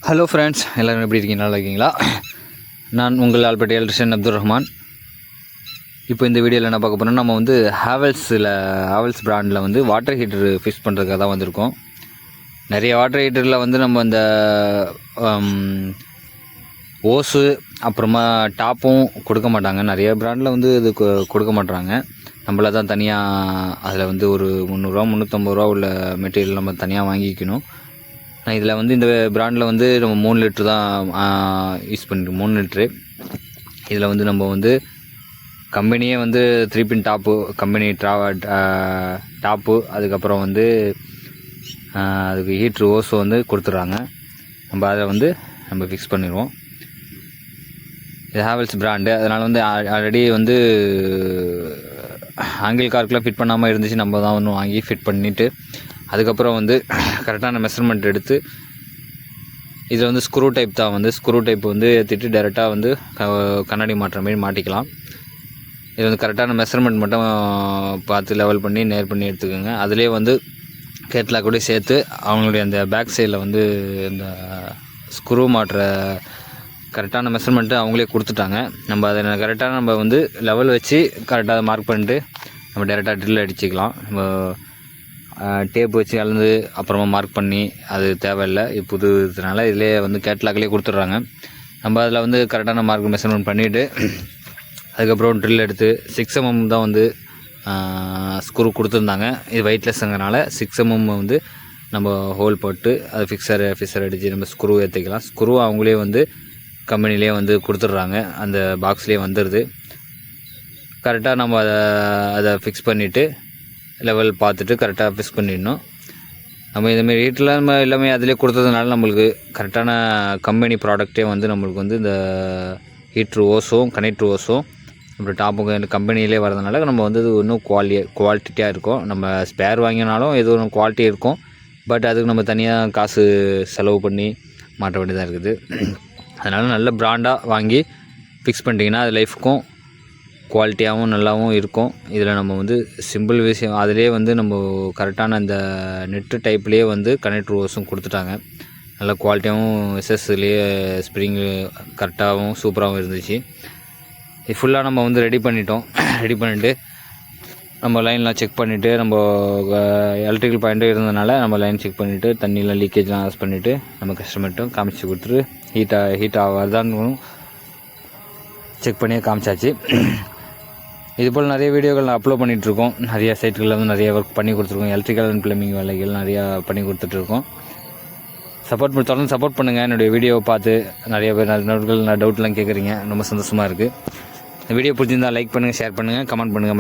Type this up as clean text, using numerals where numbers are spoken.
Hello friends, எல்லோரும் எப்படி இருக்கீங்க? நல்லா இருக்கீங்களா? நான் உங்கள் ஆல்பர்ட் எலக்ட்ரிஷியன் அப்துல் ரஹ்மான். இப்போ இந்த வீடியோவில் என்ன பார்க்க போகிறோம்னா, நம்ம வந்து ஹேவல்ஸ் பிராண்டில் வந்து வாட்டர் ஹீட்டர் ஃபிக்ஸ் பண்ணுறதுக்காக தான் வந்திருக்கோம். நிறைய வாட்டர் ஹீட்டரில் வந்து நம்ம இந்த ஓஸு அப்புறமா டாப்பும் கொடுக்க மாட்டாங்க. நிறைய பிராண்டில் வந்து இது கொடுக்க மாட்டாங்க. நம்மள தான் தனியாக அதில் வந்து ஒரு 300 350 ரூபா உள்ள மெட்டீரியல் நம்ம தனியாக வாங்கிக்கணும். இதில் வந்து இந்த பிராண்டில் வந்து நம்ம 3 லிட்ரு தான் யூஸ் பண்ணிருக்கோம். 3 லிட்ரு. இதில் வந்து நம்ம வந்து கம்பெனியே வந்து 3 பின் டாப்பு, கம்பெனி டாப்பு, அதுக்கப்புறம் வந்து அதுக்கு ஹீட்ரு ஓஸோ வந்து கொடுத்துட்றாங்க. நம்ம அதை வந்து நம்ம ஃபிக்ஸ் பண்ணிடுவோம். இது ஹேவல்ஸ் பிராண்டு. அதனால் வந்து ஆல்ரெடி வந்து ஆங்கிள் கார்க்கெலாம் ஃபிட் பண்ணாமல் இருந்துச்சு. நம்ம தான் ஒன்று வாங்கி ஃபிட் பண்ணிவிட்டு அதுக்கப்புறம் வந்து கரெக்டான மெஷர்மெண்ட் எடுத்து இதில் வந்து ஸ்க்ரூ டைப் வந்து ஏற்றிட்டு டைரெக்டாக வந்து கண்ணாடி மாட்டுற மாதிரி மாட்டிக்கலாம். இது வந்து கரெக்டான மெஷர்மெண்ட் மட்டும் பார்த்து லெவல் பண்ணி நேர் பண்ணி எடுத்துக்கோங்க. அதிலே வந்து கேட்லாக் கூட சேர்த்து அவங்களுடைய அந்த பேக் சைடில் வந்து இந்த ஸ்க்ரூ மாட்டுற கரெக்டான மெஷர்மெண்ட்டு அவங்களே கொடுத்துட்டாங்க. நம்ம அதை கரெக்டாக நம்ம வந்து லெவல் வச்சு கரெக்டாக மார்க் பண்ணிட்டு நம்ம டைரெக்டாக ட்ரில் அடிச்சிக்கலாம். நம்ம டேப் வச்சு கலந்து அப்புறமா மார்க் பண்ணி அது தேவையில்லை. புது இதனால இதிலே வந்து கேட்லாக்லேயே கொடுத்துட்றாங்க. நம்ம அதில் வந்து கரெக்டான மார்க் மெஷர்மெண்ட் பண்ணிவிட்டு அதுக்கப்புறம் ட்ரில் எடுத்து 6 mm தான் வந்து ஸ்க்ரூ கொடுத்துருந்தாங்க. இது வெயிட்லெஸ்ஸுங்கிறனால 6 mm வந்து நம்ம ஹோல் போட்டு அது ஃபிக்ஸர் அடித்து நம்ம ஸ்க்ரூ ஏற்றிக்கலாம். ஸ்க்ரூ அவங்களே வந்து கம்பெனிலே வந்து கொடுத்துட்றாங்க. அந்த பாக்ஸ்லேயே வந்துடுது. கரெக்டாக நம்ம அதை ஃபிக்ஸ் பண்ணிவிட்டு லெவல் பார்த்துட்டு கரெக்டாக ஃபிக்ஸ் பண்ணிடணும். நம்ம இதுமாரி ஹீட்டில் நம்ம எல்லாமே அதிலே கொடுத்ததுனால நம்மளுக்கு கரெக்டான கம்பெனி ப்ராடக்டே வந்து நம்மளுக்கு வந்து இந்த ஹீட்ரு ஓஸும் கனெக்ட்ரு ஓஸும் அப்புறம் டாப்பும் கம்பெனியிலே வரதுனால நம்ம வந்து இது இன்னும் குவாலிட்டியாக இருக்கும். நம்ம ஸ்பேர் வாங்கினாலும் எது ஒன்று குவாலிட்டி இருக்கும். பட் அதுக்கு நம்ம தனியாக காசு செலவு பண்ணி மாட்ட வேண்டியதாக இருக்குது. அதனால் நல்ல பிராண்டாக வாங்கி ஃபிக்ஸ் பண்ணிட்டீங்கன்னா அது லைஃப்க்கும் குவாலிட்டியாகவும் நல்லாவும் இருக்கும். இதில் நம்ம வந்து சிம்பிள் விஷயம் அதிலே வந்து நம்ம கரெக்டான இந்த நெட்டு டைப்லேயே வந்து கனெக்டர் ஓஸும் கொடுத்துட்டாங்க. நல்ல குவாலிட்டியாகவும் எஸ்எஸ்லேயே ஸ்ப்ரிங்கு கரெக்டாகவும் சூப்பராகவும் இருந்துச்சு. இது ஃபுல்லாக நம்ம வந்து ரெடி பண்ணிவிட்டு நம்ம லைன்லாம் செக் பண்ணிவிட்டு நம்ம எலக்ட்ரிக்கல் பாயிண்ட்டு இருந்ததுனால நம்ம லைன் செக் பண்ணிவிட்டு தண்ணியெலாம் லீக்கேஜ்லாம் ஆஸ் பண்ணிவிட்டு நம்ம கஸ்டமர்ட்டும் காமிச்சு கொடுத்துட்டு ஹீட் ஆகாதான்னு செக் பண்ணியே காமிச்சாச்சு. இதுபோல் நிறைய வீடியோக்கள் நான் அப்லோட் பண்ணிகிட்ருக்கோம். நிறைய சைட்டுகளில் வந்து நிறைய ஒர்க் பண்ணி கொடுத்துருக்கோம். எலக்ட்ரிக்கல் அண்ட் ப்ளம்பிங் வேலைகள் நிறையா பண்ணி கொடுத்துட்ருக்கோம். தொடர்ந்து சப்போர்ட் பண்ணுங்கள். என்னுடைய வீடியோவை பார்த்து நிறைய பேர் டவுட்லாம் கேட்குறீங்க. ரொம்ப சந்தோஷமாக இருக்குது. இந்த வீடியோ பிடிச்சிருந்தால் லைக் பண்ணுங்கள், ஷேர் பண்ணுங்கள், கமெண்ட் பண்ணுங்கள்.